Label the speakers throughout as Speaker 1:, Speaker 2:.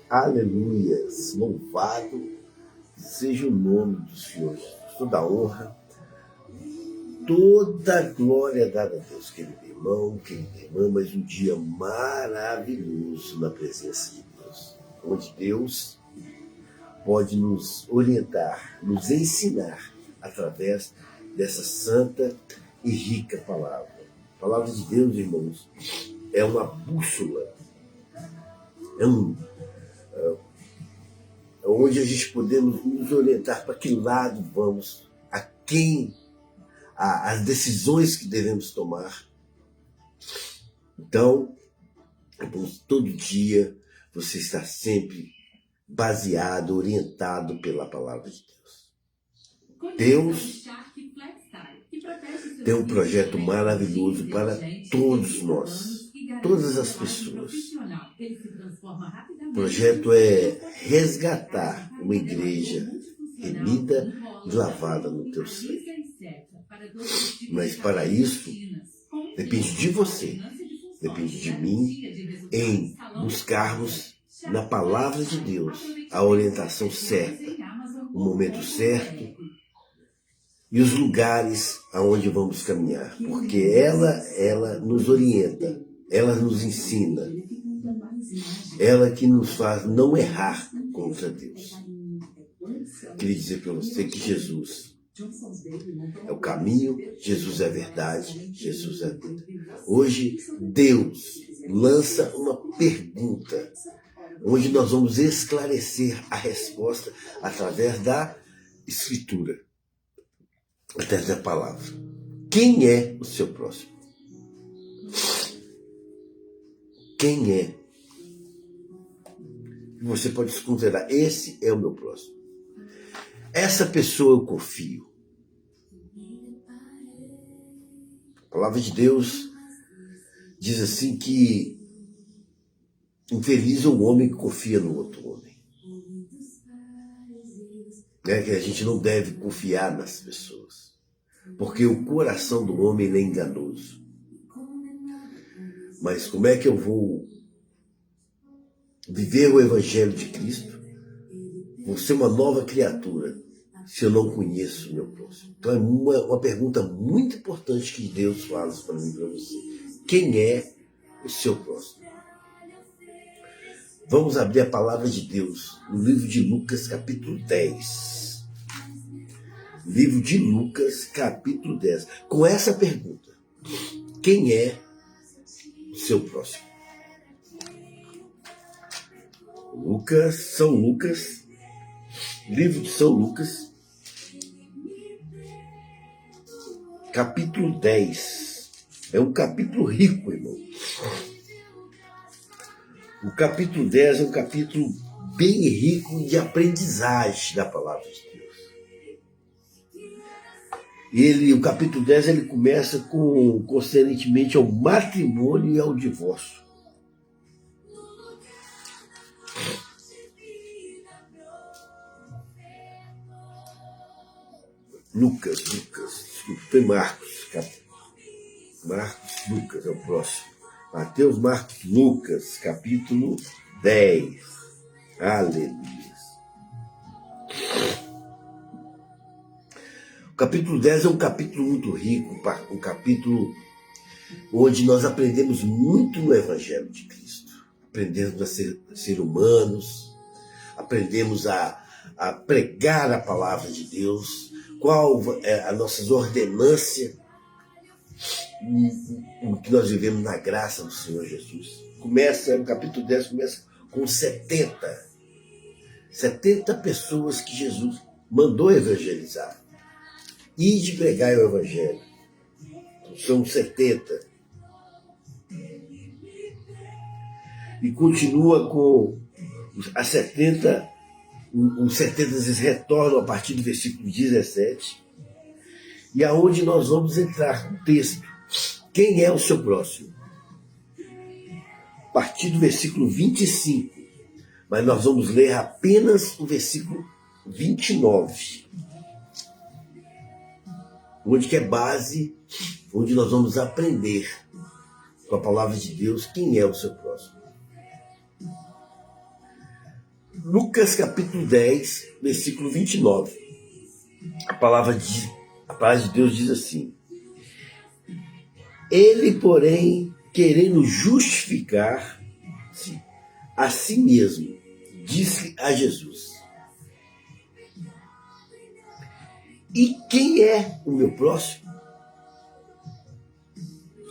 Speaker 1: Aleluias, louvado seja o nome do Senhor Jesus. Toda honra, toda glória dada a Deus, querido irmão, querida irmã, mas um dia maravilhoso na presença de Deus, onde Deus pode nos orientar, nos ensinar através dessa santa e rica palavra. A palavra de Deus, irmãos, é uma bússola, onde a gente podemos nos orientar para que lado vamos, a quem, as decisões que devemos tomar. Então, todo dia você está sempre baseado, orientado pela palavra de Deus. Deus tem um projeto maravilhoso para todos nós, todas as pessoas. O projeto é resgatar uma igreja remida e lavada no teu sangue. Mas para isso, depende de você, depende de mim, em buscarmos na palavra de Deus a orientação certa, o momento certo e os lugares aonde vamos caminhar, porque ela nos orienta, ela nos ensina, ela que nos faz não errar contra Deus. Queria dizer para você que Jesus é o caminho, Jesus é a verdade, Jesus é a vida. Hoje Deus lança uma pergunta, onde nós vamos esclarecer a resposta através da Escritura, através da palavra. Quem é o seu próximo? Quem é? Você pode se considerar, esse é o meu próximo. Essa pessoa eu confio. A palavra de Deus diz assim que infeliz é o homem que confia no outro homem. Que a gente não deve confiar nas pessoas, porque o coração do homem é enganoso. Mas como é que eu vou viver o Evangelho de Cristo? Vou ser uma nova criatura se eu não conheço o meu próximo. Então é uma pergunta muito importante que Deus faz para mim e para você. Quem é o seu próximo? Vamos abrir a palavra de Deus no livro de Lucas, capítulo 10. Livro de Lucas, capítulo 10. Com essa pergunta: quem é o seu próximo? São Lucas, livro de São Lucas, capítulo 10. É um capítulo rico, irmão. O capítulo 10 é um capítulo bem rico de aprendizagem da palavra de Deus. O capítulo 10 ele começa concernentemente ao matrimônio e ao divórcio. Lucas, desculpa, foi Marcos, Lucas é o próximo. Mateus, Marcos, Lucas, capítulo 10. Aleluia. O capítulo 10 é um capítulo muito rico, um capítulo onde nós aprendemos muito no Evangelho de Cristo. Aprendemos a ser humanos, aprendemos a pregar a palavra de Deus, qual é a nossa ordenância, o que nós vivemos na graça do Senhor Jesus. O capítulo 10 começa com 70 pessoas que Jesus mandou evangelizar. E de pregar o evangelho. São 70. E continua com as 70. Os 70 eles retornam a partir do versículo 17. E aonde nós vamos entrar no texto. Quem é o seu próximo? A partir do versículo 25. Mas nós vamos ler apenas o versículo 29. Onde que é base, onde nós vamos aprender com a palavra de Deus quem é o seu próximo. Lucas capítulo 10, versículo 29. A palavra de Deus diz assim: ele, porém, querendo justificar-se a si mesmo, disse a Jesus: e quem é o meu próximo?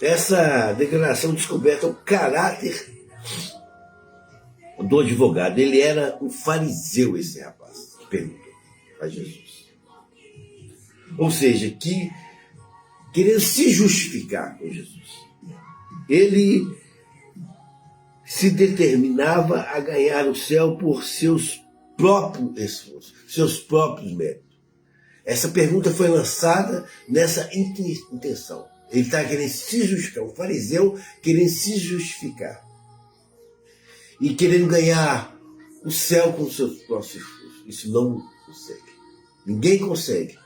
Speaker 1: Essa declaração descoberta o caráter do advogado. Ele era um fariseu, esse rapaz, que perguntou a Jesus. Ou seja, que querendo se justificar com Jesus. Ele se determinava a ganhar o céu por seus próprios esforços, seus próprios méritos. Essa pergunta foi lançada nessa intenção. Ele está querendo se justificar, um fariseu querendo se justificar. E querendo ganhar o céu com seus próprios esforços. Isso não consegue. Ninguém consegue.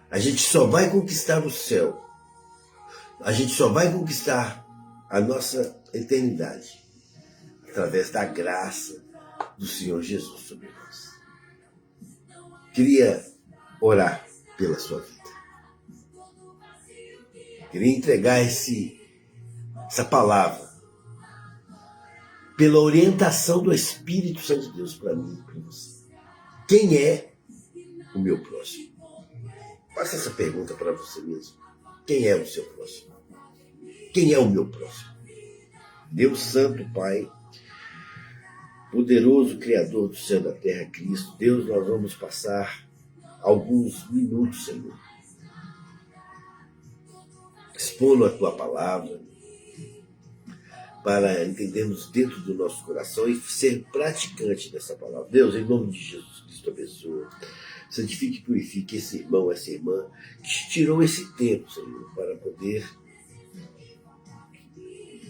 Speaker 1: A gente só vai conquistar o céu. A gente só vai conquistar a nossa eternidade através da graça do Senhor Jesus sobre nós. Queria orar pela sua vida. Queria entregar essa palavra pela orientação do Espírito Santo de Deus para mim e para você. Quem é o meu próximo? Faça essa pergunta para você mesmo. Quem é o seu próximo? Quem é o meu próximo? Deus Santo, Pai, poderoso Criador do céu e da terra, Cristo. Deus, nós vamos passar alguns minutos, Senhor, expondo a Tua palavra, para entendermos dentro do nosso coração e ser praticante dessa palavra. Deus, em nome de Jesus Cristo, abençoa. Santifique e purifique esse irmão, essa irmã, que tirou esse tempo, Senhor, para poder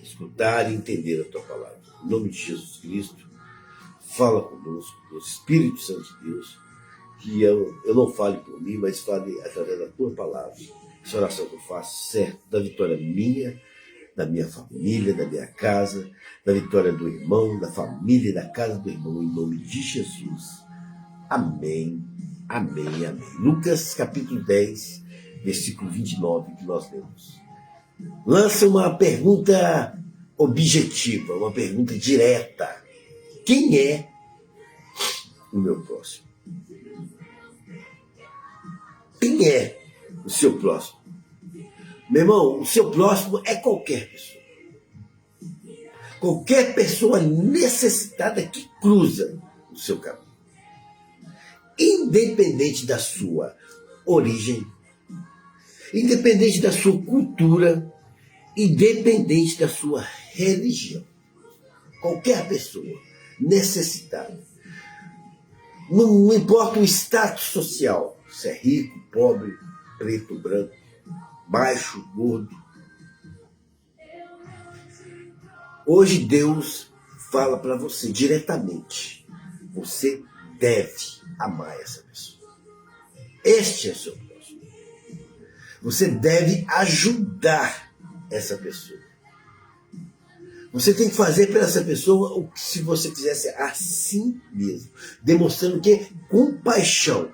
Speaker 1: escutar e entender a Tua palavra. Em nome de Jesus Cristo, fala conosco, o Espírito Santo de Deus, que eu não fale por mim, mas fale através da Tua palavra. Essa oração que eu faço, certo, da vitória minha, da minha família, da minha casa, da vitória do irmão, da família e da casa do irmão, em nome de Jesus. Amém, amém, amém. Lucas capítulo 10, versículo 29, que nós lemos. Lança uma pergunta objetiva, uma pergunta direta. Quem é o meu próximo? Quem é o seu próximo? Meu irmão, o seu próximo é qualquer pessoa. Qualquer pessoa necessitada que cruza o seu caminho. Independente da sua origem, independente da sua cultura, independente da sua religião. Qualquer pessoa necessitada. Não importa o status social, se é rico, pobre, preto, branco, baixo, gordo. Hoje Deus fala para você diretamente. Você deve amar essa pessoa. Este é o seu próximo. Você deve ajudar essa pessoa. Você tem que fazer para essa pessoa o que se você fizesse assim mesmo. Demonstrando que compaixão.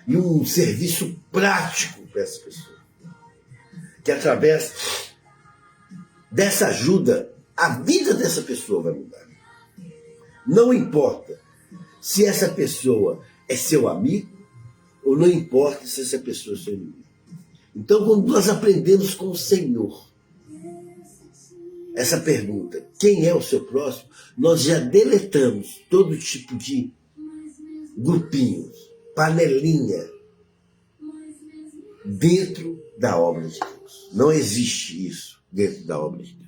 Speaker 1: E um serviço prático para essa pessoa. Que através dessa ajuda, a vida dessa pessoa vai mudar. Não importa se essa pessoa é seu amigo ou não importa se essa pessoa é seu inimigo. Então, quando nós aprendemos com o Senhor essa pergunta, quem é o seu próximo, nós já deletamos todo tipo de grupinhos, panelinha dentro da obra de Deus. Não existe isso dentro da obra de Deus.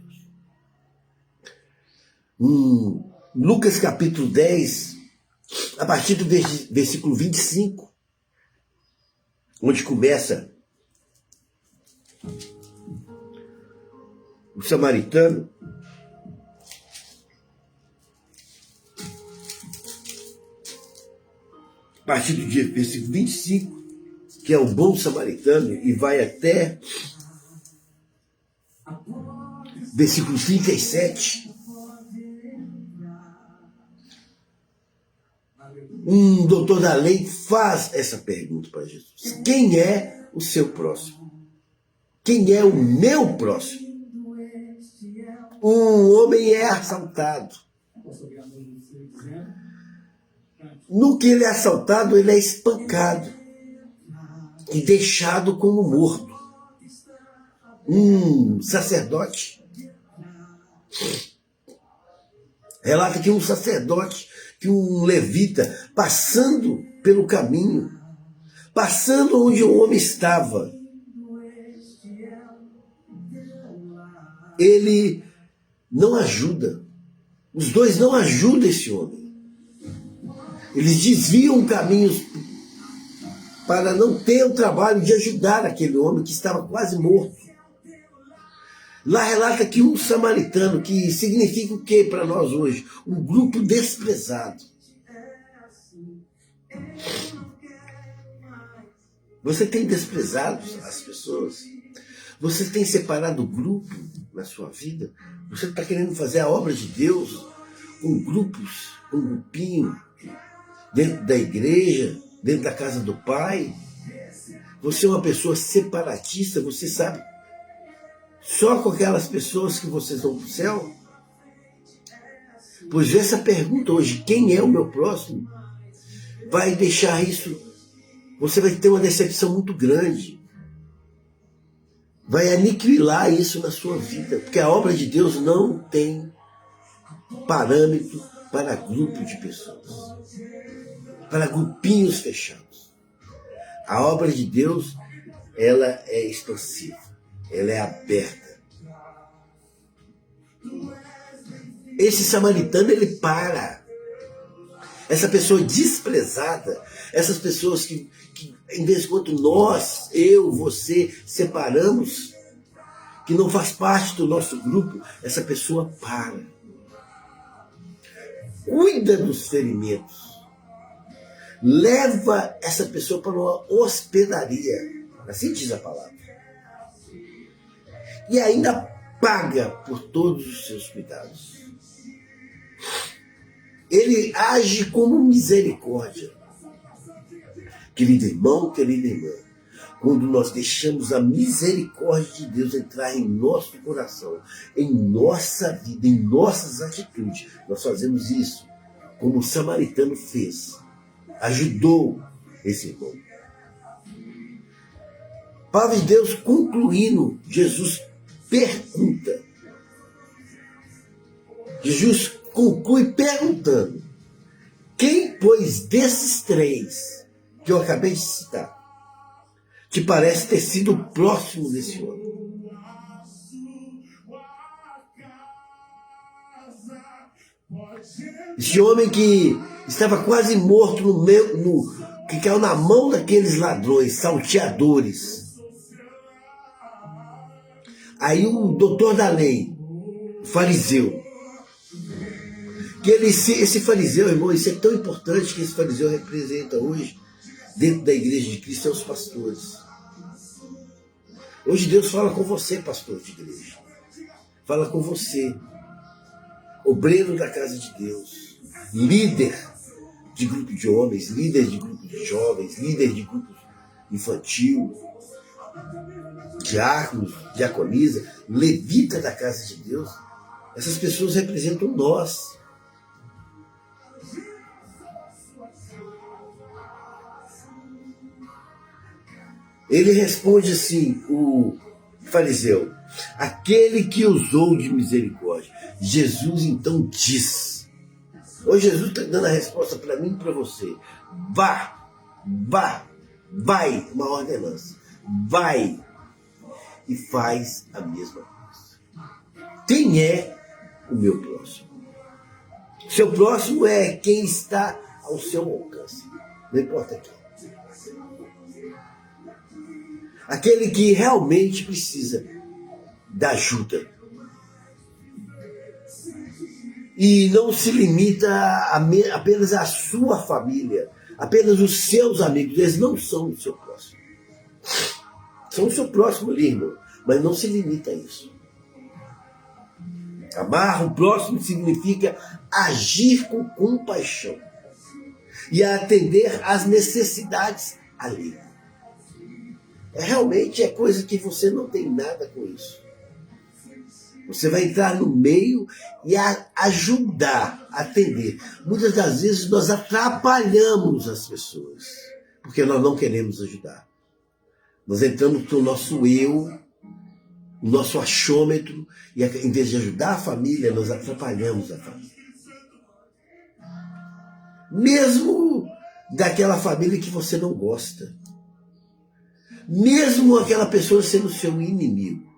Speaker 1: Lucas capítulo 10, a partir do versículo 25, onde começa o samaritano, a partir do versículo 25, que é o bom samaritano, e vai até versículo 37. Um doutor da lei faz essa pergunta para Jesus: quem é o seu próximo? Quem é o meu próximo? Um homem é assaltado. No que ele é assaltado, ele é espancado e deixado como morto. Um sacerdote relata que um sacerdote, que um levita, passando pelo caminho, passando onde o homem estava, ele não ajuda. Os dois não ajudam esse homem. Eles desviam caminhos para não ter o trabalho de ajudar aquele homem que estava quase morto. Lá relata que um samaritano, que significa o que para nós hoje? Um grupo desprezado. Você tem desprezado as pessoas? Você tem separado o grupo na sua vida? Você está querendo fazer a obra de Deus com grupos, com um grupinho, dentro da igreja, dentro da casa do Pai? Você é uma pessoa separatista, você sabe, só com aquelas pessoas que vocês vão para o céu? Pois essa pergunta hoje, quem é o meu próximo, vai deixar isso, você vai ter uma decepção muito grande. Vai aniquilar isso na sua vida, porque a obra de Deus não tem parâmetro para grupo de pessoas, para grupinhos fechados. A obra de Deus, ela é expansiva, ela é aberta. Esse samaritano, ele para. Essa pessoa desprezada, essas pessoas que em vez de quando nós, eu, você, separamos, que não faz parte do nosso grupo, essa pessoa para. Cuida dos ferimentos. Leva essa pessoa para uma hospedaria. Assim diz a palavra. E ainda paga por todos os seus cuidados. Ele age como misericórdia. Querido irmão, querida irmã, quando nós deixamos a misericórdia de Deus entrar em nosso coração, em nossa vida, em nossas atitudes, nós fazemos isso como o samaritano fez. Ajudou esse irmão. Palavra de Deus concluindo, Jesus pergunta. Jesus conclui perguntando: quem, pois, desses três que eu acabei de citar, te parece ter sido o próximo desse homem? Esse homem que estava quase morto que caiu na mão daqueles ladrões, salteadores. Aí o doutor da lei, o fariseu, que esse fariseu, irmão, isso é tão importante que esse fariseu representa hoje, dentro da igreja de Cristo, são os pastores. Hoje Deus fala com você, pastor de igreja. Fala com você, obreiro da casa de Deus, líder de grupo de homens, líder de grupo de jovens, líder de grupo infantil, diáconos, diaconisa, levita da casa de Deus. Essas pessoas representam nós. Ele responde assim, o fariseu: aquele que usou de misericórdia. Jesus então diz. Hoje Jesus está dando a resposta para mim e para você. Vai, uma ordenança. Vai e faz a mesma coisa. Quem é o meu próximo? Seu próximo é quem está ao seu alcance. Não importa quem. Aquele que realmente precisa da ajuda. E não se limita apenas à sua família, apenas os seus amigos. Eles não são o seu próximo. São o seu próximo ali, irmão, mas não se limita a isso. Amar o próximo significa agir com compaixão e atender às necessidades alheias. Realmente é coisa que você não tem nada com isso. Você vai entrar no meio e ajudar, atender. Muitas das vezes nós atrapalhamos as pessoas, porque nós não queremos ajudar. Nós entramos no nosso eu, no nosso achômetro, e em vez de ajudar a família, nós atrapalhamos a família. Mesmo daquela família que você não gosta. Mesmo aquela pessoa sendo seu inimigo.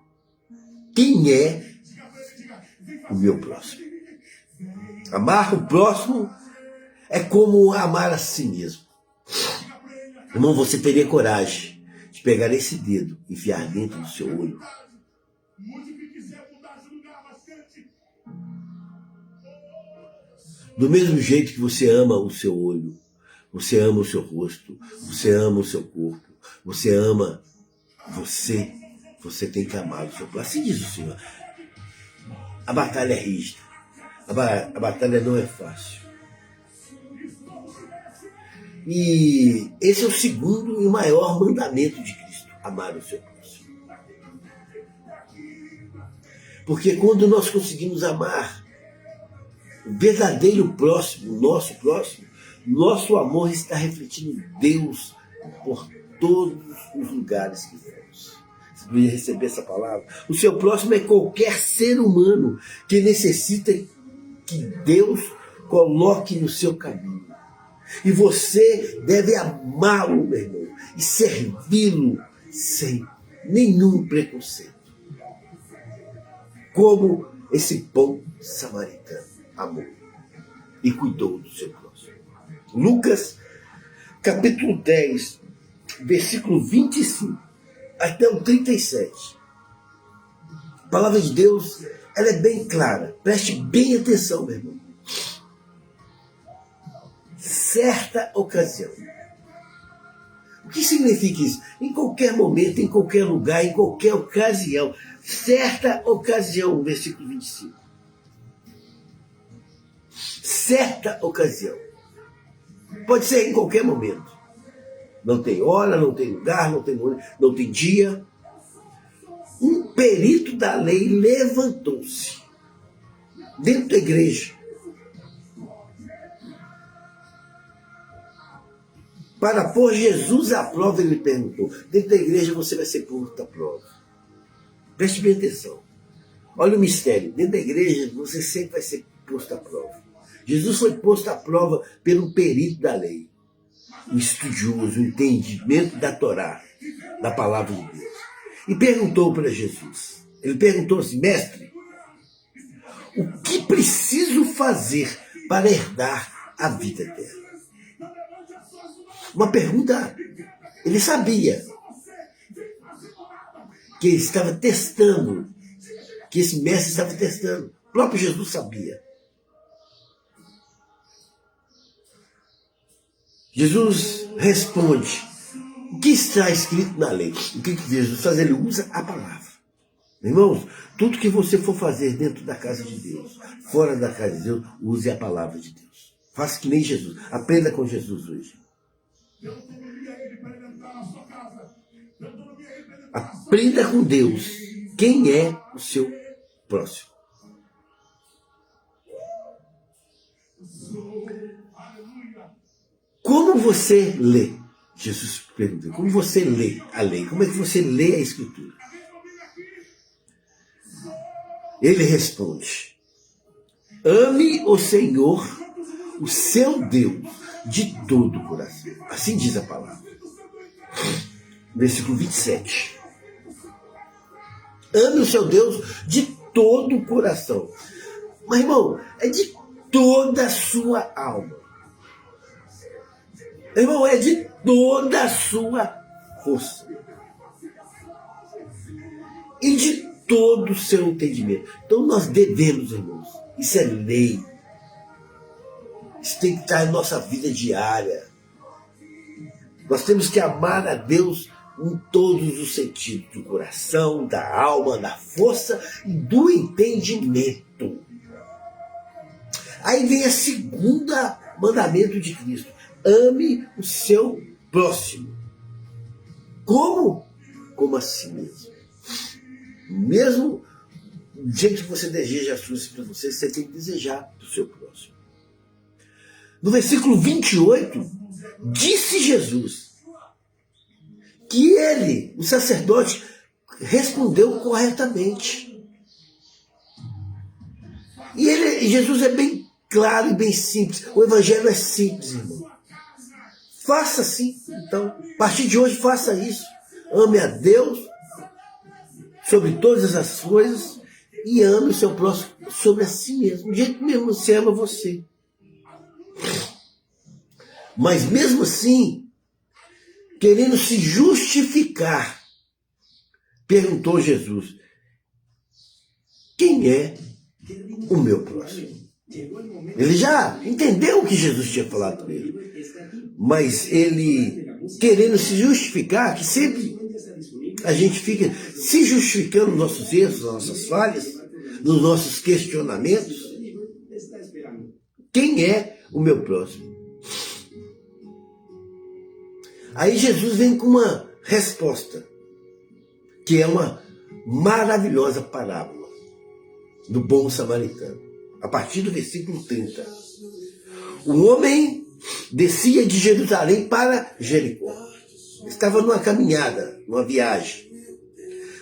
Speaker 1: Quem é o meu próximo? Amar o próximo é como amar a si mesmo. Irmão, você teria coragem de pegar esse dedo e enfiar dentro do seu olho? Do mesmo jeito que você ama o seu olho, você ama o seu rosto, você ama o seu corpo, você ama você tem que amar o seu próximo. Assim diz o Senhor. A batalha é rígida. A batalha não é fácil. E esse é o segundo e o maior mandamento de Cristo. Amar o seu próximo. Porque quando nós conseguimos amar o verdadeiro próximo, o nosso amor está refletindo Deus por todos os lugares que fomos. Você poderia receber essa palavra? O seu próximo é qualquer ser humano que necessita que Deus coloque no seu caminho. E você deve amá-lo, meu irmão, e servi-lo sem nenhum preconceito. Como esse bom samaritano amou e cuidou do seu próximo. Lucas, capítulo 10, versículo 25 até o 37. A palavra de Deus, ela é bem clara. Preste bem atenção, meu irmão. Certa ocasião. O que significa isso? Em qualquer momento, em qualquer lugar, em qualquer ocasião. Certa ocasião, versículo 25. Certa ocasião. Pode ser em qualquer momento. Não tem hora, não tem lugar, não tem dia. Um perito da lei levantou-se dentro da igreja para pôr Jesus à prova. Ele perguntou: dentro da igreja você vai ser posto à prova. Preste bem atenção. Olha o mistério. Dentro da igreja você sempre vai ser posto à prova. Jesus foi posto à prova pelo perito da lei, um estudioso, um entendimento da Torá, da palavra de Deus. E perguntou para Jesus. Ele perguntou assim: mestre, o que preciso fazer para herdar a vida eterna? Uma pergunta. Ele sabia que ele estava testando, que esse mestre estava testando. O próprio Jesus sabia. Jesus responde: o que está escrito na lei? O que Jesus faz? Ele usa a palavra. Irmãos, tudo que você for fazer dentro da casa de Deus, fora da casa de Deus, use a palavra de Deus. Faça que nem Jesus. Aprenda com Jesus hoje. Aprenda com Deus quem é o seu próximo. Como você lê? Jesus perguntou: como você lê a lei? Como é que você lê a Escritura? Ele responde: ame o Senhor, o seu Deus, de todo o coração. Assim diz a palavra. Versículo 27. Ame o seu Deus de todo o coração. Mas, irmão, é de toda a sua alma. Irmão, é de toda a sua força. E de todo o seu entendimento. Então nós devemos, irmãos, isso é lei. Isso tem que estar em nossa vida diária. Nós temos que amar a Deus em todos os sentidos, do coração, da alma, da força e do entendimento. Aí vem a segunda mandamento de Cristo: ame o seu próximo. Como? Como a si mesmo. Mesmo do jeito que você deseja as coisas para você, você tem que desejar para o seu próximo. No versículo 28, disse Jesus que ele, o sacerdote, respondeu corretamente. E Jesus é bem claro e bem simples. O evangelho é simples, irmão. Faça assim, então. A partir de hoje, faça isso. Ame a Deus sobre todas as coisas e ame o seu próximo sobre a si mesmo. Do jeito mesmo você ama você. Mas mesmo assim, querendo se justificar, perguntou Jesus: quem é o meu próximo? Ele já entendeu o que Jesus tinha falado para ele. Mas ele, querendo se justificar, que sempre a gente fica se justificando nos nossos erros, nas nossas falhas, nos nossos questionamentos. Quem é o meu próximo? Aí Jesus vem com uma resposta, que é uma maravilhosa parábola do bom samaritano. A partir do versículo 30. O homem descia de Jerusalém para Jericó. Estava numa caminhada, numa viagem,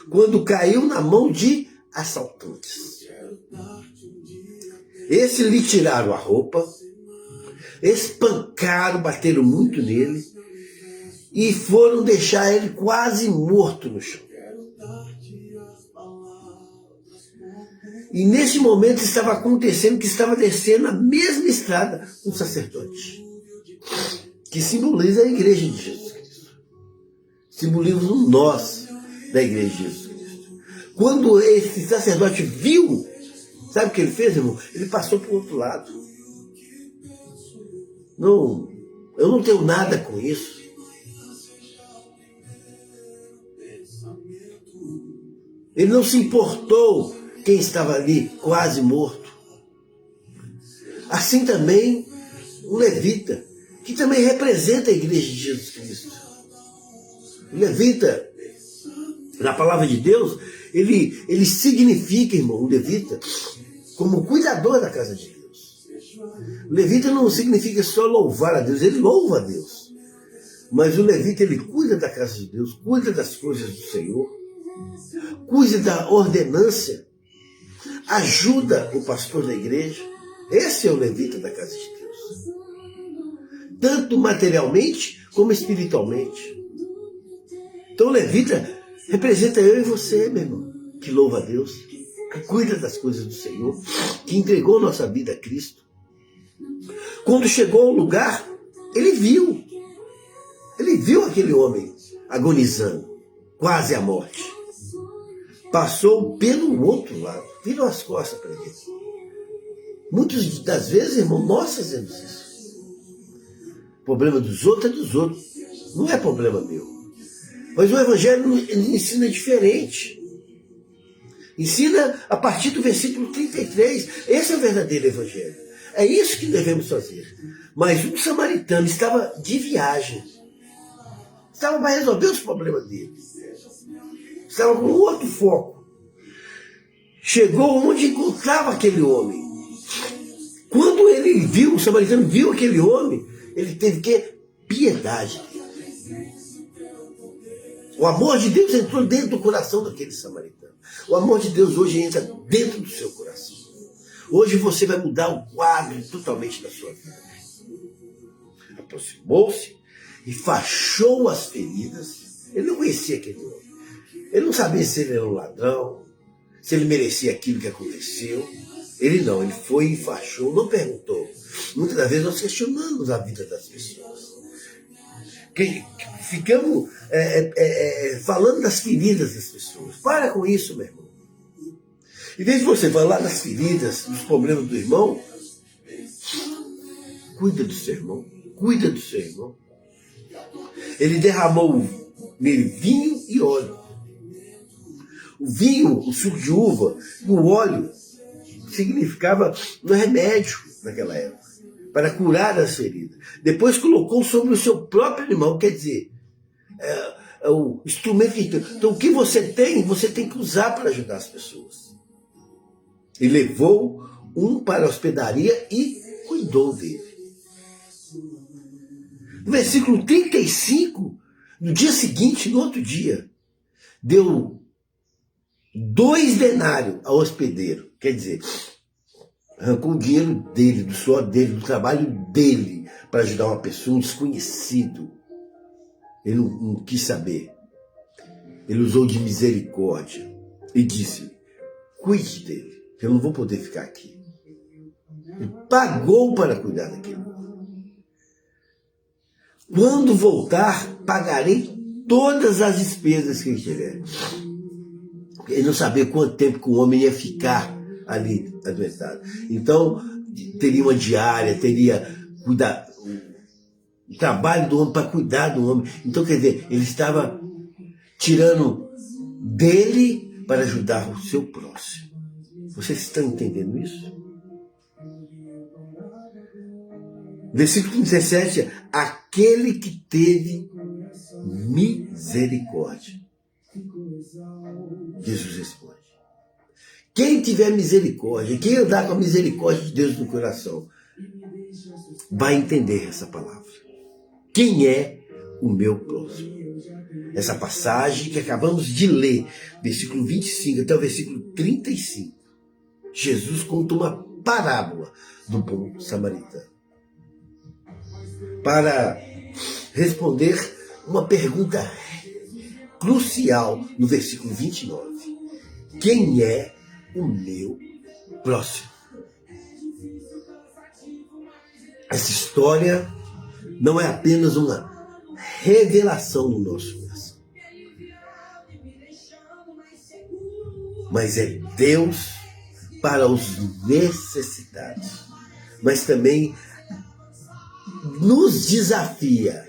Speaker 1: quando caiu na mão de assaltantes. Esses lhe tiraram a roupa, espancaram, bateram muito nele e foram deixar ele quase morto no chão. E nesse momento estava acontecendo que estava descendo a mesma estrada um sacerdote, que simboliza a igreja de Jesus Cristo. Simboliza o nós da igreja de Jesus Cristo. Quando esse sacerdote viu, sabe o que ele fez, irmão? Ele passou para o outro lado. Não, eu não tenho nada com isso. Ele não se importou quem estava ali quase morto. Assim também o levita, que também representa a igreja de Jesus Cristo. O levita, na palavra de Deus, ele significa, irmão, o levita, como cuidador da casa de Deus. O levita não significa só louvar a Deus, ele louva a Deus. Mas o levita, ele cuida da casa de Deus, cuida das coisas do Senhor, cuida da ordenância, ajuda o pastor da igreja. Esse é o levita da casa de Deus. Tanto materialmente como espiritualmente. Então o levita representa eu e você, meu irmão, que louva a Deus, que cuida das coisas do Senhor, que entregou nossa vida a Cristo. Quando chegou ao lugar, ele viu aquele homem agonizando, quase à morte. Passou pelo outro lado, virou as costas para ele. Muitas das vezes, irmão, nós fazemos isso. O problema dos outros é dos outros, não é problema meu. Mas o Evangelho ensina diferente. Ensina a partir do versículo 33. Esse é o verdadeiro Evangelho. É isso que devemos fazer. Mas um samaritano estava de viagem. Estava para resolver os problemas dele. Estava com outro foco. Chegou onde encontrava aquele homem. Quando ele viu, o samaritano viu aquele homem, ele teve que piedade. O amor de Deus entrou dentro do coração daquele samaritano. O amor de Deus hoje entra dentro do seu coração. Hoje você vai mudar o quadro totalmente da sua vida. Aproximou-se e fachou as feridas. Ele não conhecia aquele homem. Ele não sabia se ele era um ladrão, se ele merecia aquilo que aconteceu. Ele não, ele foi e fachou, não perguntou. Muitas das vezes nós questionamos a vida das pessoas. Ficamos falando das feridas das pessoas. Para com isso, meu irmão. Em vez de você falar das feridas, dos problemas do irmão, cuida do seu irmão. Cuida do seu irmão. Ele derramou nele vinho e óleo. O vinho, o suco de uva, e o óleo significava um remédio naquela época, para curar as feridas. Depois colocou sobre o seu próprio animal, quer dizer, é o instrumento que tem. Então o que você tem que usar para ajudar as pessoas. E levou um para a hospedaria e cuidou dele. No versículo 35, no dia seguinte, no outro dia, deu 2 denários ao hospedeiro. Quer dizer, arrancou o dinheiro dele, do suor dele, do trabalho dele, para ajudar uma pessoa, um desconhecido. Ele não quis saber. Ele usou de misericórdia e disse: cuide dele, eu não vou poder ficar aqui. Ele pagou para cuidar daquele homem. Quando voltar, pagarei todas as despesas que ele tiver. Ele não sabia quanto tempo que o homem ia ficar ali adoentado. Então, teria uma diária, teria cuidar, o trabalho do homem para cuidar do homem. Então, quer dizer, ele estava tirando dele para ajudar o seu próximo. Vocês estão entendendo isso? Versículo 17, aquele que teve misericórdia. Jesus responde. Quem tiver misericórdia, quem andar com a misericórdia de Deus no coração, vai entender essa palavra. Quem é o meu próximo? Essa passagem que acabamos de ler, versículo 25 até o versículo 35, Jesus conta uma parábola do bom samaritano para responder uma pergunta crucial no versículo 29. Quem é o meu próximo? Essa história não é apenas uma revelação no nosso coração, mas é Deus para os necessitados, mas também nos desafia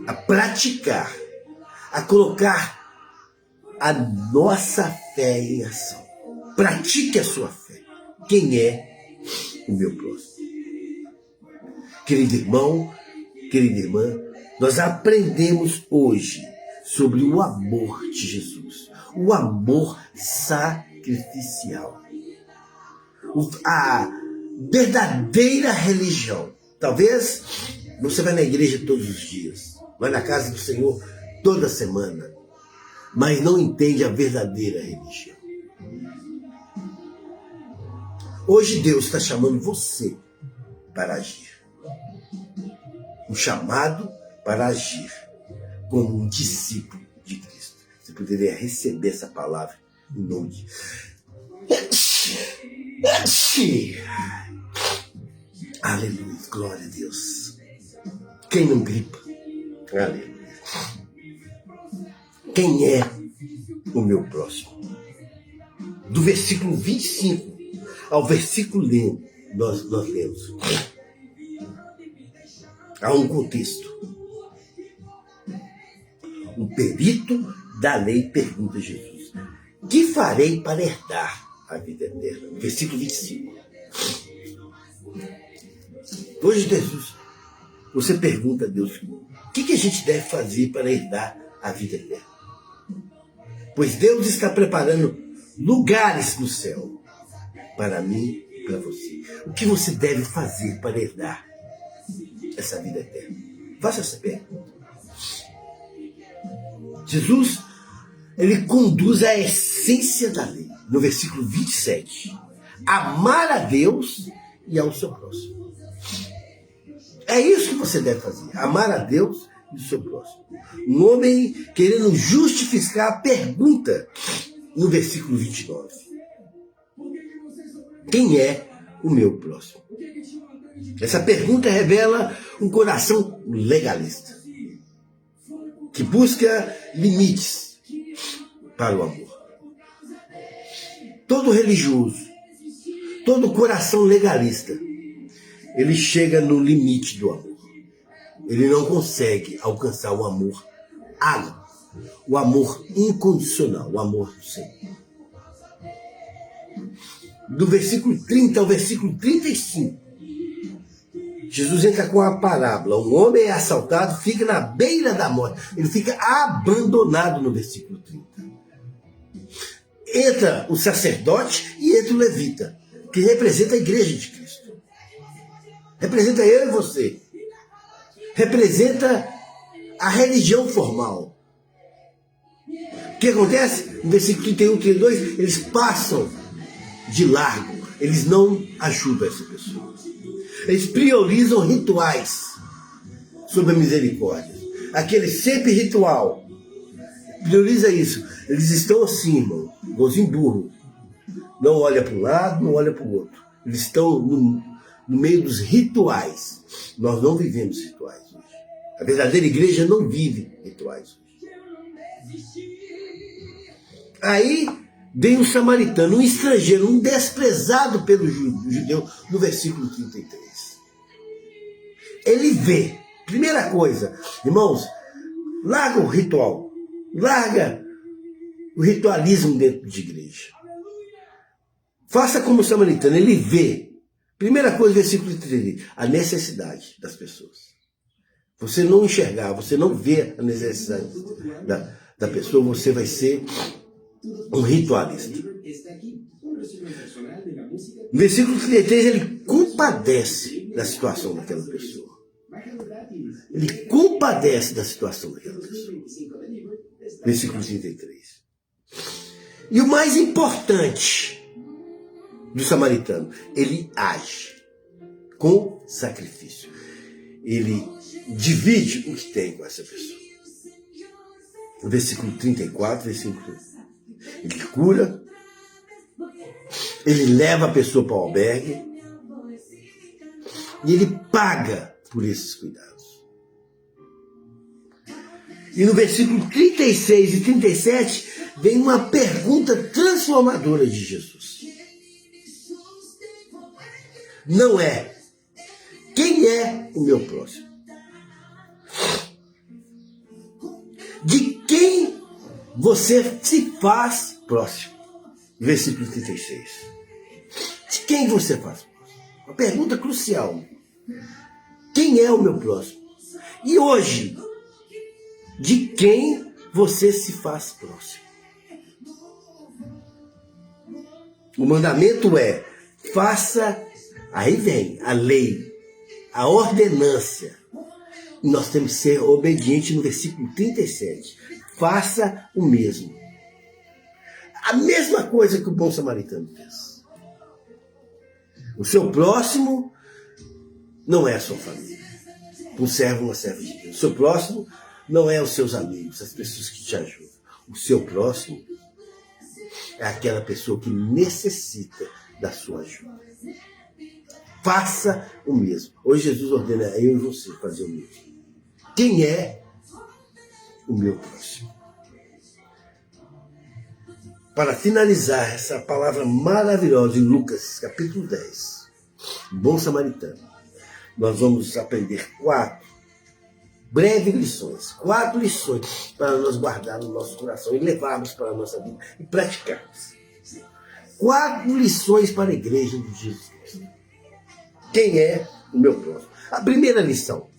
Speaker 1: a praticar, a colocar a nossa fé em ação. Pratique a sua fé. Quem é o meu próximo? Querido irmão, querida irmã, nós aprendemos hoje sobre o amor de Jesus, o amor sacrificial, a verdadeira religião. Talvez você vai na igreja todos os dias, vai na casa do Senhor toda semana, mas não entende a verdadeira religião. Hoje Deus está chamando você para agir. Um chamado para agir como um discípulo de Cristo. Você poderia receber essa palavra em nome de aleluia, glória a Deus. Quem não gripa? Aleluia. Quem é o meu próximo? Do versículo 25 ao versículo nós lemos. Há um contexto. O perito da lei pergunta a Jesus: que farei para herdar a vida eterna? Versículo 25. Hoje, Jesus, você pergunta a Deus: o que a gente deve fazer para herdar a vida eterna? Pois Deus está preparando lugares no céu para mim e para você. O que você deve fazer para herdar essa vida eterna? Faça essa pergunta. Jesus, ele conduz a essência da lei. No versículo 27. Amar a Deus e ao seu próximo. É isso que você deve fazer. Amar a Deus e o seu próximo. Um homem querendo justificar a pergunta no versículo 29. Quem é o meu próximo? Essa pergunta revela um coração legalista, que busca limites para o amor. Todo religioso, todo coração legalista, ele chega no limite do amor. ele não consegue alcançar o amor ágape, o amor incondicional, o amor do Senhor. Do versículo 30 ao versículo 35, Jesus entra com a parábola. Um homem é assaltado, fica na beira da morte. Ele fica abandonado no versículo 30. Entra o sacerdote e entra o levita, que representa a igreja de Cristo. Representa eu e você. Representa a religião formal. O que acontece? No versículo 31 e 32, eles passam de largo. Eles não ajudam essa pessoa. Eles priorizam rituais sobre a misericórdia. Aquele sempre ritual. Prioriza isso. Eles estão assim, irmão, igualzinho burro. Não olha para um lado, não olha para o outro. Eles estão no meio dos rituais. Nós não vivemos rituais hoje. A verdadeira igreja não vive rituais hoje. Aí vem um samaritano, um estrangeiro, um desprezado pelo judeu, no versículo 33. Ele vê, primeira coisa, irmãos, larga o ritual, larga o ritualismo dentro de igreja. Faça como o samaritano, ele vê, primeira coisa, versículo 33, a necessidade das pessoas. Você não enxergar, você não vê a necessidade da pessoa, você vai ser um ritualista. No versículo 33, ele compadece da situação daquela pessoa. Ele compadece da situação daquela pessoa. Versículo 33. E o mais importante do samaritano, ele age com sacrifício. Ele divide o que tem com essa pessoa. No versículo 34, versículo, ele cura, ele leva a pessoa para o albergue e ele paga por esses cuidados. E no versículo 36 e 37 vem uma pergunta transformadora de Jesus. Não é quem é o meu próximo? De quem você se faz próximo? Versículo 36. De quem você faz próximo? Uma pergunta crucial. Quem é o meu próximo? E hoje, de quem você se faz próximo? O mandamento é, faça, aí vem a lei, a ordenância. E nós temos que ser obedientes no versículo 37. Faça o mesmo. A mesma coisa que o bom samaritano fez. O seu próximo não é a sua família. Um servo, uma serva de Deus. O seu próximo não é os seus amigos, as pessoas que te ajudam. O seu próximo é aquela pessoa que necessita da sua ajuda. Faça o mesmo. Hoje Jesus ordena eu e você fazer o mesmo. Quem é o meu próximo? Para finalizar essa palavra maravilhosa em Lucas, capítulo 10, bom samaritano, nós vamos aprender 4 breves lições, 4 lições para nós guardarmos no nosso coração e levarmos para a nossa vida e praticarmos. 4 lições para a igreja de Jesus Cristo. Quem é o meu próximo? A primeira lição.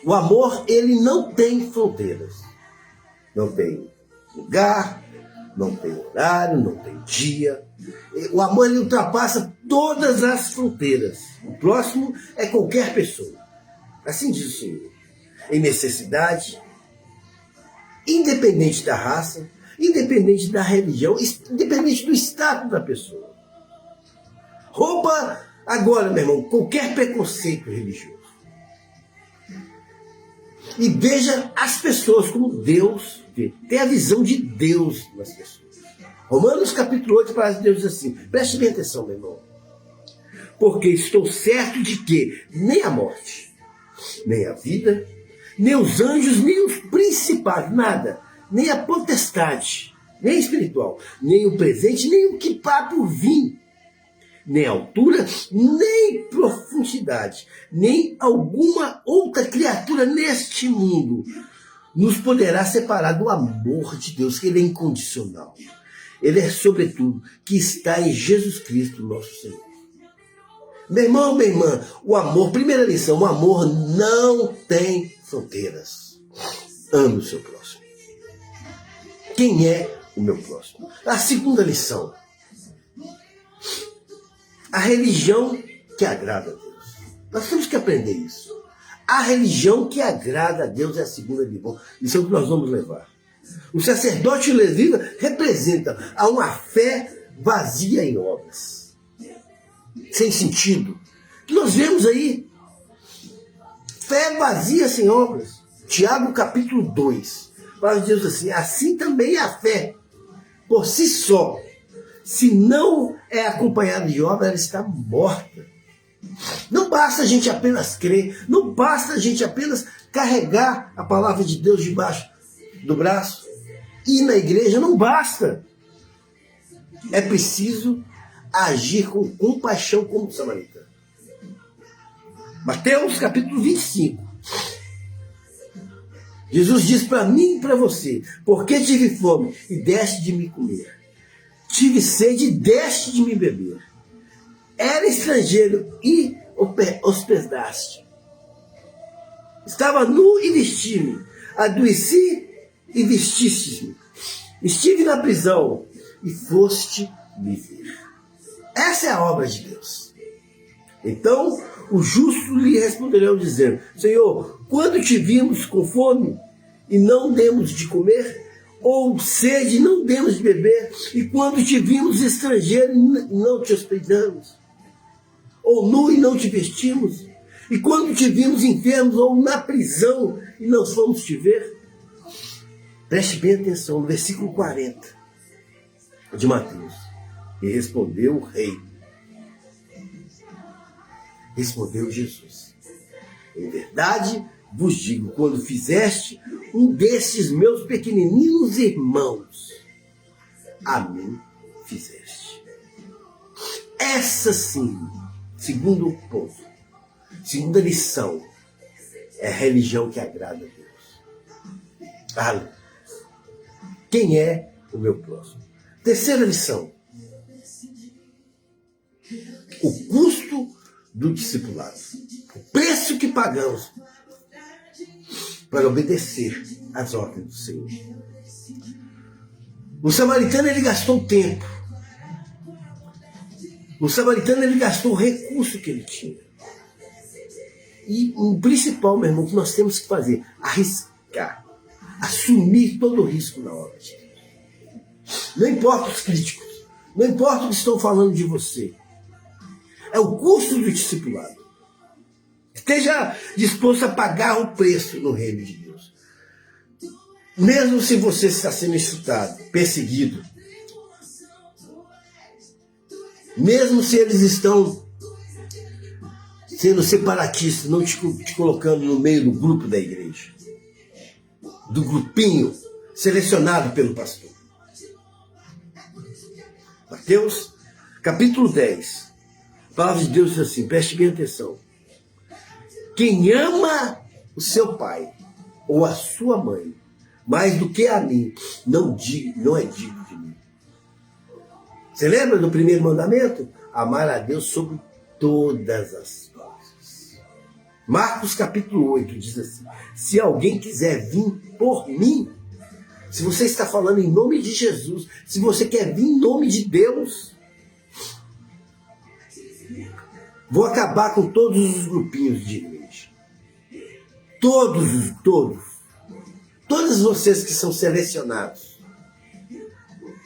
Speaker 1: O amor, ele não tem fronteiras. Não tem lugar, não tem horário, não tem dia. O amor, ele ultrapassa todas as fronteiras. O próximo é qualquer pessoa. Assim diz o Senhor. Em necessidade, independente da raça, independente da religião, independente do estado da pessoa. Rouba agora, meu irmão, qualquer preconceito religioso. E veja as pessoas como Deus vê. Tem a visão de Deus nas pessoas. Romanos capítulo 8, para Deus diz assim, preste bem atenção, meu irmão. Porque estou certo de que nem a morte, nem a vida, nem os anjos, nem os principados, nada, nem a potestade, nem espiritual, nem o presente, nem o que há por vir, nem altura, nem profundidade, nem alguma outra criatura neste mundo nos poderá separar do amor de Deus, que Ele é incondicional. Ele é, sobretudo, que está em Jesus Cristo, nosso Senhor. Meu irmão, minha irmã, o amor, primeira lição, o amor não tem fronteiras. Ame o seu próximo. Quem é o meu próximo? A segunda lição, a religião que agrada a Deus. Nós temos que aprender isso. A religião que agrada a Deus é a segunda lição que nós vamos levar. O sacerdote levita representa a uma fé vazia em obras, sem sentido. Que nós vemos aí, fé vazia sem obras. Tiago capítulo 2, fala de Deus assim: assim também a fé, por si só, se não é acompanhada de obra, ela está morta. Não basta a gente apenas crer, não basta a gente apenas carregar a palavra de Deus debaixo do braço, ir na igreja, não basta. É preciso agir com compaixão como o samaritano. Mateus capítulo 25. Jesus diz para mim e para você: porque tive fome e deste de me comer, tive sede e deste de me beber, era estrangeiro e hospedaste, estava nu e vesti-me, adoeci e vestiste-me, estive na prisão e foste me ver. Essa é a obra de Deus. Então o justo lhe responderão dizendo: Senhor, quando te vimos com fome e não demos de comer, ou sede e não demos de beber, e quando te vimos estrangeiro e não te hospedamos, ou nu e não te vestimos, e quando te vimos enfermos ou na prisão e não fomos te ver? Preste bem atenção no versículo 40 de Mateus. E respondeu o rei. Respondeu Jesus: em verdade vos digo, quando fizeste um desses meus pequenininhos irmãos, a mim fizeste. Essa sim, segundo ponto, segunda lição, é a religião que agrada a Deus. Quem é o meu próximo? Terceira lição, o custo do discipulado. O preço que pagamos para obedecer às ordens do Senhor. O samaritano, ele gastou tempo. O samaritano, ele gastou o recurso que ele tinha. E o principal, meu irmão, que nós temos que fazer: arriscar, assumir todo o risco na obra de Deus. Não importa os críticos, não importa o que estão falando de você. É o custo do discipulado. Esteja disposto a pagar o preço no reino de Deus. Mesmo se você está sendo insultado, perseguido, mesmo se eles estão sendo separatistas, não te colocando no meio do grupo da igreja, do grupinho selecionado pelo pastor. Mateus capítulo 10. A palavra de Deus diz assim, preste bem atenção: quem ama o seu pai ou a sua mãe mais do que a mim, não é digno de mim. Você lembra do primeiro mandamento? Amar a Deus sobre todas as coisas. Marcos capítulo 8 diz assim: se alguém quiser vir por mim, se você está falando em nome de Jesus, se você quer vir em nome de Deus, vou acabar com todos os grupinhos de igreja. Todos vocês que são selecionados.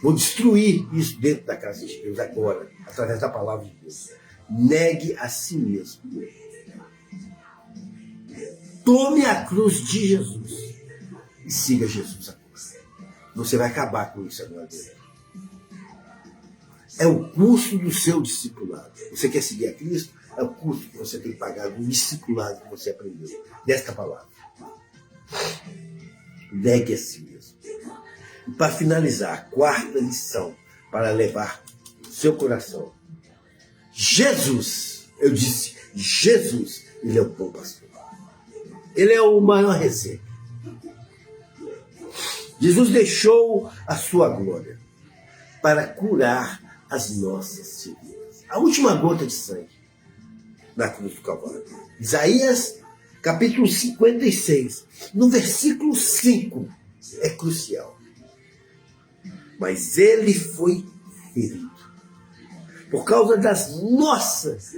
Speaker 1: Vou destruir isso dentro da casa de Deus agora, através da palavra de Deus. Negue a si mesmo. Tome a cruz de Jesus e siga Jesus agora. Você vai acabar com isso agora dentro. É o custo do seu discipulado. Você quer seguir a Cristo? É o custo que você tem que pagar do discipulado que você aprendeu desta palavra. Negue a si mesmo. E para finalizar, a quarta lição para levar o seu coração: Jesus, eu disse, Jesus, ele é o bom pastor. Ele é o maior reserva. Jesus deixou a sua glória para curar as nossas feridas. A última gota de sangue na cruz do Calvário. Isaías, capítulo 56, no versículo 5, é crucial. Mas ele foi ferido por causa das nossas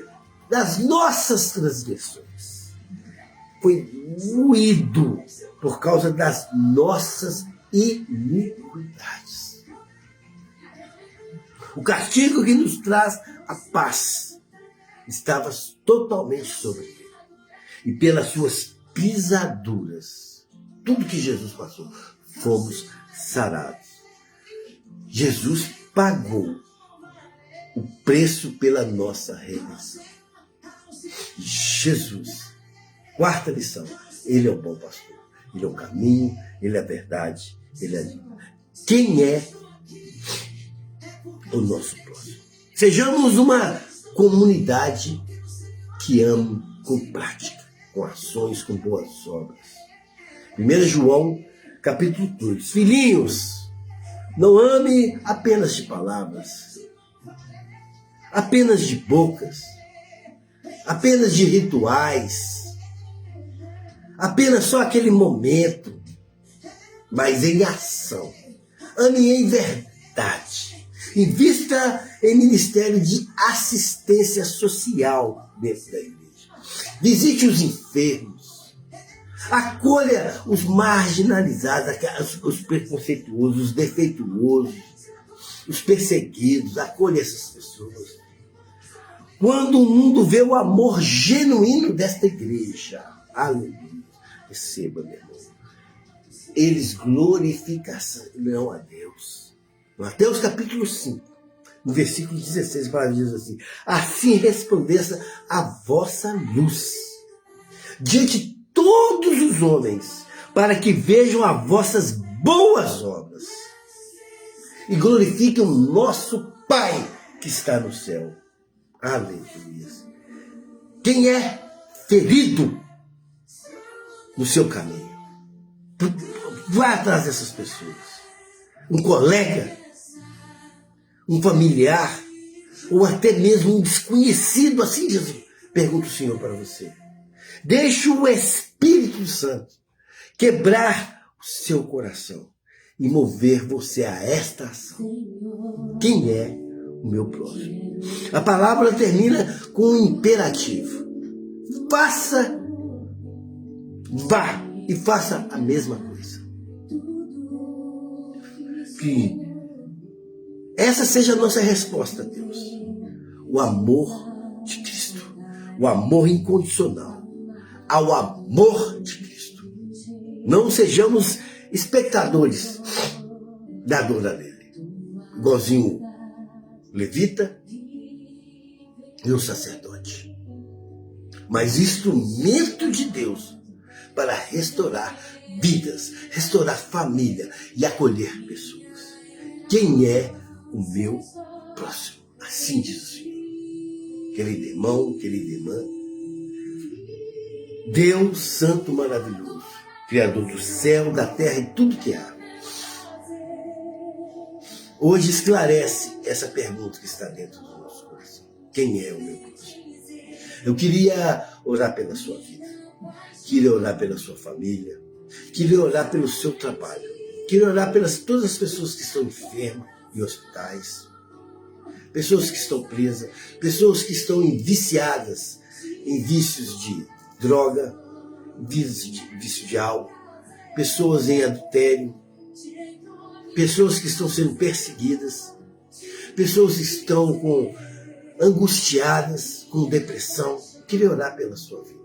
Speaker 1: transgressões. Foi moído por causa das nossas iniquidades. O castigo que nos traz a paz estava totalmente sobre ele. E pelas suas pisaduras, tudo que Jesus passou, fomos sarados. Jesus pagou o preço pela nossa redenção. Jesus. Quarta lição. Ele é o bom pastor. Ele é o caminho, ele é a verdade, ele é a vida. Quem é o nosso próximo? Sejamos uma comunidade que ama com prática, com ações, com boas obras. 1 João, capítulo 2. Filhinhos, não ame apenas de palavras, apenas de bocas, apenas de rituais, apenas só aquele momento, mas em ação. Ame em verdade. Invista em ministério de assistência social dentro da igreja. Visite os enfermos. Acolha os marginalizados, os preconceituosos, os defeituosos, os perseguidos. Acolha essas pessoas. Quando o mundo vê o amor genuíno desta igreja, aleluia, receba, meu irmão, eles glorificarão a Deus. Mateus capítulo 5, no versículo 16, a palavra diz assim: assim resplandeça a vossa luz diante de todos os homens, para que vejam as vossas boas obras e glorifiquem o nosso Pai que está no céu. Aleluia. Quem é ferido no seu caminho, vá atrás dessas pessoas. Um colega, um familiar, ou até mesmo um desconhecido, assim Jesus, pergunta o Senhor para você. Deixe o Espírito Santo quebrar o seu coração e mover você a esta ação. Quem é o meu próximo? A palavra termina com um imperativo. Faça, vá e faça a mesma coisa. Que essa seja a nossa resposta a Deus. O amor de Cristo. O amor incondicional. Ao amor de Cristo. Não sejamos espectadores da dor dele. Igualzinho levita e o sacerdote. Mas instrumento de Deus para restaurar vidas, restaurar família e acolher pessoas. Quem é o meu próximo? Assim diz o Senhor. Querido irmão, querida irmã, Deus Santo maravilhoso, Criador do céu, da terra e tudo que há, hoje esclarece essa pergunta que está dentro do nosso coração. Quem é o meu próximo? Eu queria orar pela sua vida, queria orar pela sua família, queria orar pelo seu trabalho, queria orar pelas todas as pessoas que estão enfermas em hospitais, pessoas que estão presas, pessoas que estão viciadas em vícios de droga, vício de álcool, pessoas em adultério, pessoas que estão sendo perseguidas, pessoas que estão angustiadas, com depressão. Queria orar pela sua vida.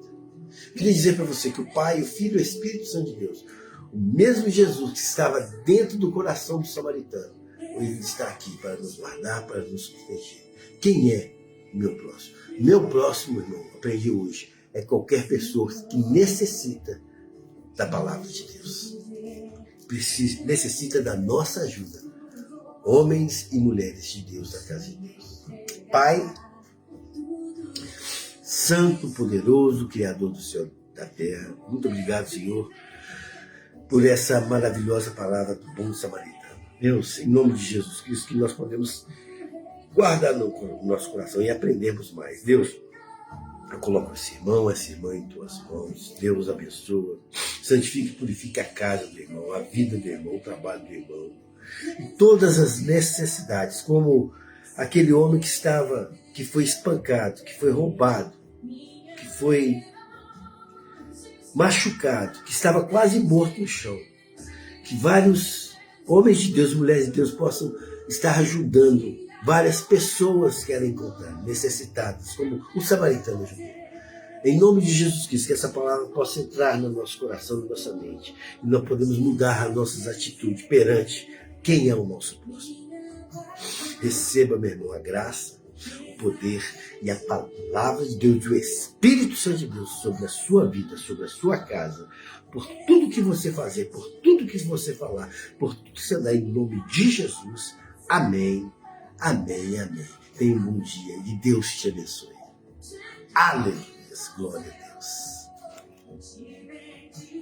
Speaker 1: Queria dizer para você que o Pai, o Filho e o Espírito Santo de Deus, o mesmo Jesus que estava dentro do coração do samaritano, ele está aqui para nos guardar, para nos proteger. Quem é o meu próximo? Meu próximo, irmão, aprendi hoje, é qualquer pessoa que necessita da palavra de Deus. Necessita da nossa ajuda. Homens e mulheres de Deus, da casa de Deus. Pai, Santo, poderoso, Criador do céu e da terra. Muito obrigado, Senhor, por essa maravilhosa palavra do bom samaritano. Deus, em nome de Jesus Cristo, que nós podemos guardar no nosso coração e aprendermos mais. Deus, eu coloco esse irmão, essa irmã em tuas mãos. Deus abençoa, santifica e purifica a casa do irmão, a vida do irmão, o trabalho do irmão. E todas as necessidades, como aquele homem que foi espancado, que foi roubado, que foi machucado, que estava quase morto no chão. Que vários homens de Deus, mulheres de Deus possam estar ajudando várias pessoas que ela encontrar, necessitadas, como o samaritano ajudou. Em nome de Jesus Cristo, que essa palavra possa entrar no nosso coração, na nossa mente, e nós podemos mudar as nossas atitudes perante quem é o nosso próximo. Receba, meu irmão, a graça, o poder e a palavra de Deus, e o Espírito Santo de Deus sobre a sua vida, sobre a sua casa, por tudo que você fazer, por tudo que você falar, por tudo que você andar, em nome de Jesus. Amém, amém, amém. Tenha um bom dia e Deus te abençoe. Aleluia, glória a Deus.